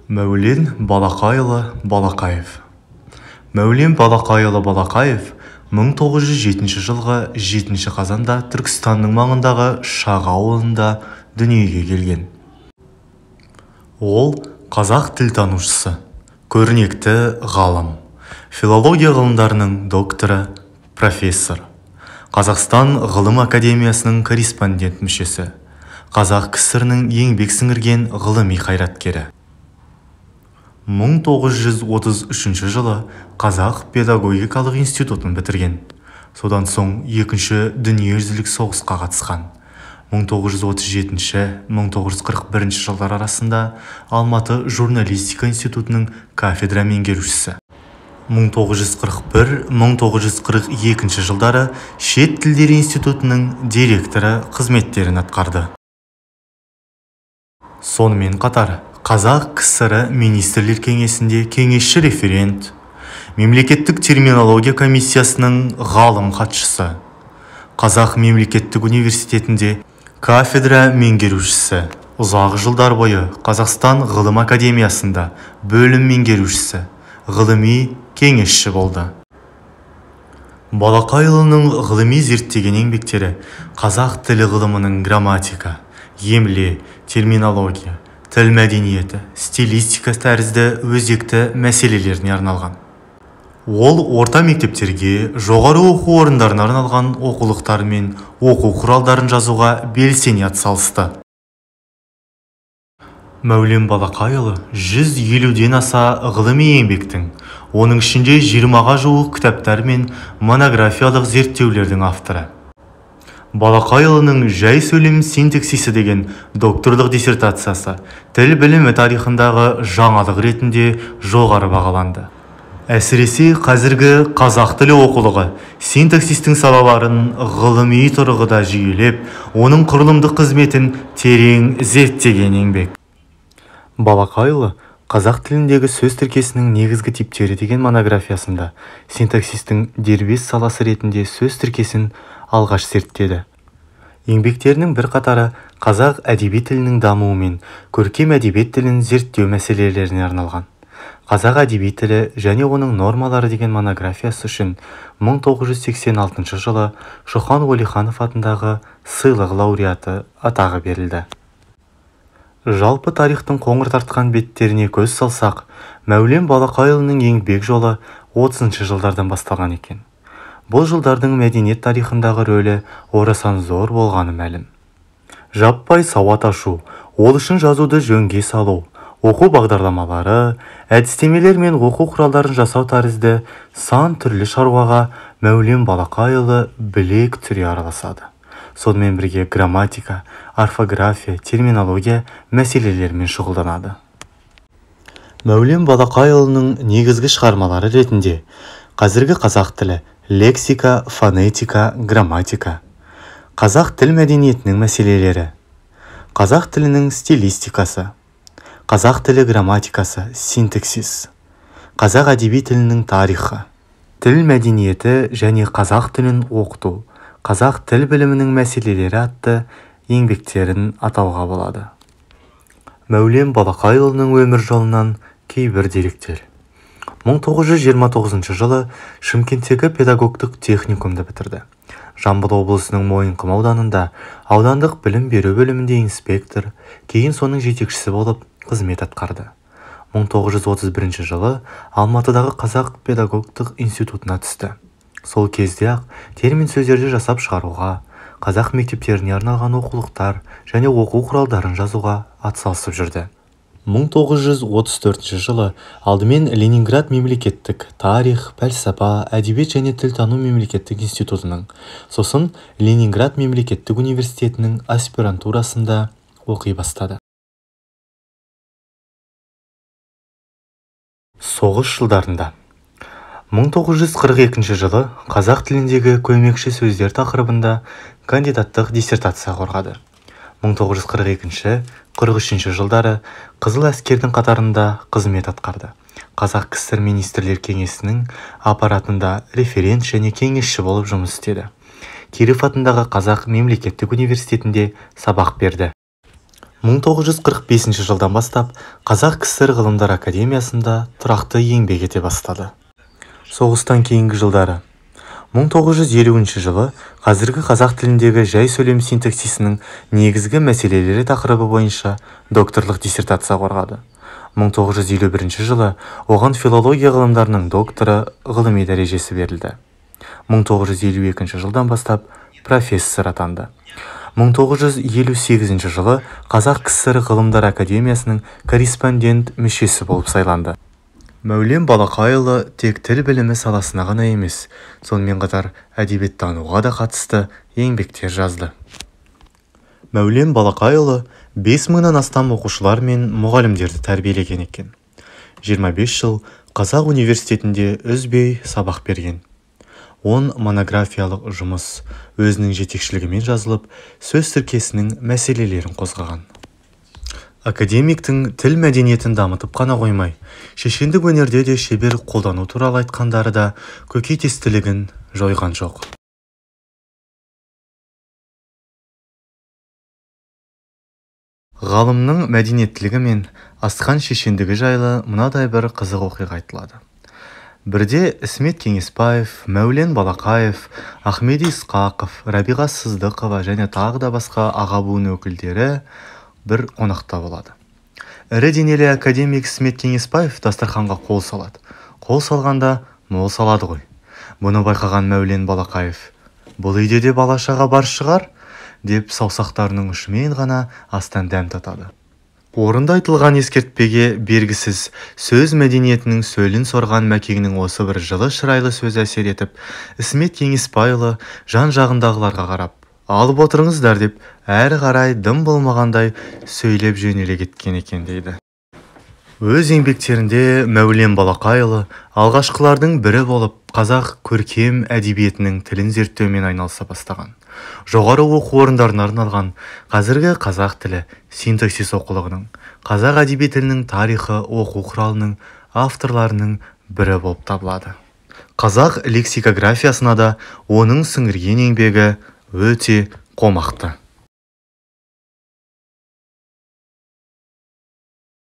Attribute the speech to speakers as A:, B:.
A: Мәулен Балақайұлы Балақаев. Мәулен Балақайұлы Балақаев 1907 жылғы 7 қазанда Түркістанның маңындағы Шағы ауылында дүниеге келген. Ол қазақ тілтанушысы, көрнекті ғалым, филология ғылымдарының докторы, профессор, Қазақстан Ғылым Академиясының корреспондент мүшесі, Қазақ КСР-ның еңбек сіңірген ғылыми қайраткері. 1933 жылы Қазақ педагогикалық институтын бітірген. Содан соң екінші дүниежүзілік соғысқа қатысқан. 1937-1941 жылдар арасында Алматы журналистика институтының кафедра меңгерушісі. 1941-1942 жылдары Шет тілдері институтының директоры қызметтерін атқарды. Сонымен қатар Қазақ КСР министрлер кеңесінде кеңесші референт, мемлекеттік терминология комиссиясының ғалым хатшысы, Қазақ мемлекеттік университетінде кафедра меңгерушісі, ұзақ жылдар бойы Қазақстан Ғылым Академиясында бөлім меңгерушісі, ғылыми кеңесші болды. Балақайұлының ғылыми зерттеген еңбектері қазақ тілі ғылымының грамматика, емле, терминология, тіл мәдениеті, стилистика тәрізді өзекті мәселелеріне арналған. Ол орта мектептерге, жоғары оқу орындарына арналған оқулықтар мен оқу құралдарын жазуға белсене атсалысты. Мәулен Балақайұлы 150-ден аса ғылыми еңбектің, оның ішінде 20-ға жуық кітаптар мен монографиялық зерттеулердің авторы. Балақайұлының жай сөйлем синтаксисі деген докторлық диссертациясы тіл білімі тарихындағы жаңалық ретінде жоғары бағаланды. Әсіресе қазіргі қазақ тілі оқулығы синтаксистің салаларын ғылыми тұрғыда жүйелеп, оның құрылымдық қызметін терең зерттеген еңбек. Балақайұлы қазақ тіліндегі сөз тіркесінің негізгі типтері деген монографиясында синтаксистің дербес саласы ретінде сөз тіркесін алғаш зерттеді. Еңбектерінің бір қатары қазақ әдеби тілінің дамуы мен көркем әдебиет тілін зерттеу мәселелеріне арналған. Қазақ әдеби тілі және оның нормалары деген монографиясы үшін 1986 жылы Шоқан Уәлиханов атындағы сыйлық лауреаты атағы берілді. Жалпы тарихтың қоңыр тартқан беттеріне көз салсақ, Мәулен Балақайұлының еңбек жолы 30 жылдардан басталған екен. Бұл жылдардың мәдениет тарихындағы рөлі орасан зор болғаны мәлім. Жаппай сауат ашу, ол үшін жазуды жөнге салу, оқу бағдарламалары, әдістемелер мен оқу құралдарын жасау тәрізді сан түрлі шаруаға Мәулен Балақайұлы білек түре араласады. Сонымен бірге грамматика, орфография, терминология мәселелерімен шұғылданады. Мәулен Балақайұлының негізгі шығармалары ретінде қазіргі қазақ тілі, лексика, фонетика, грамматика, қазақ тіл мәдениетінің мәселелері, қазақ тілінің стилистикасы, қазақ тілі грамматикасы, синтаксис, қазақ әдеби тілінің тарихы, тіл мәдениеті және қазақ тілін оқыту, қазақ тіл білімінің мәселелері атты еңбектерін атауға болады. Мәулен Балақайұлының өмір жолынан кейбір деректер. 1929 жылы Шымкенттегі педагогтық техникумды бітірді. Жамбыл облысының Мойынқұм ауданында аудандық білім беру бөлімінде инспектор, кейін соның жетекшісі болып қызмет атқарды. 1931 жылы Алматыдағы Қазақ педагогтық институтына түсті. Сол кезде-ақ термин сөздерді жасап шығаруға, қазақ мектептеріне арналған оқулықтар және оқу құралдарын жазуға атсалысып жүрді. 1934 жылы алдымен Ленинград мемлекеттік тарих, пәлсапа, әдебиет және тілтану мемлекеттік институтының, сосын Ленинград мемлекеттік университетінің аспирантурасында оқи бастады. Соғыс жылдарында 1942 жылы қазақ тіліндегі көмекші сөздер тақырыбында кандидаттық диссертация қорғады. 1942-43 жылдары Қызыл әскердің қатарында қызмет атқарды. Қазақ КСР министрлер кеңесінің аппаратында референт және кеңесші болып жұмыс істеді. Киров атындағы Қазақ мемлекеттік университетінде сабақ берді. 1945 жылдан бастап Қазақ КСР Ғылымдар Академиясында тұрақты еңбек ете бастады. Соғыстан кейінгі жылдары 1950 жылы қазіргі қазақ тіліндегі жай сөйлем синтаксисінің негізгі мәселелері тақырыбы бойынша докторлық диссертация қорғады. 1951 жылы оған филология ғылымдарының докторы ғылыми дәрежесі берілді. 1952 жылдан бастап профессор атанды. 1958 жылы Қазақ КСР Ғылымдар Академиясының корреспондент мүшесі болып сайланды. Мәулен Балақайұлы тек тіл білімі саласына ғана емес, сонымен қатар әдебиеттануға да қатысты еңбектер жазды. Мәулен Балақайұлы 5000-нан астам оқушылар мен мұғалімдерді тәрбиелеген екен. 25 жыл Қазақ университетінде үзбей сабақ берген. 10 монографиялық жұмыс өзінің жетекшілігімен жазылып, сөз тіркесінің мәселелерін қозғаған. Академиктің тіл мәдениетін дамытып қана қоймай, шешендік өнерде де шебер қолдану туралы айтқандары да көкейтестілігін жойған жоқ. Ғалымның мәдениеттілігі мен асқан шешендігі жайлы мынадай бір қызық оқиға айтылады. Бірде Ісмет Кеңесбаев, Мәулен Балақаев, Ахмеди Исқақов, Рабиға Сыздықова және тағы да басқа аға буын өкілдері бір қонақта болады. Ірі денелі академик Ісмет Кеңесбаев дастарханға қол салады. Қол салғанда мол салады ғой. Бұны байқаған Мәулен Балақаев: «Бұл үйде де бала-шаға бар шығар?» деп саусақтарының ұшымен ғана астан дәм татады. Орында айтылған ескертпеге бергісіз сөз мәдениетінің сөлін сорған Мәкеңнің осы бір жылы шырайлы сөзі әсер етіп, Ісмет Кеңесбайұлы жан-жағындағыларға қарап: «Алып отырыңыздар» деп әрі қарай дым болмағандай сөйлеп жөнеле кеткен екен дейді. Өз еңбектерінде Мәулен Балақайұлы алғашқылардың бірі болып қазақ көркем әдебиетінің тілін зерттеумен айналыса бастаған. Жоғары оқу орындарына арналған қазіргі қазақ тілі синтаксис оқулығының, қазақ әдеби тілінің тарихы оқу құралының авторларының бірі болып табылады. Қазақ лексикографиясына да оның сіңірген еңбегі өте қомақты.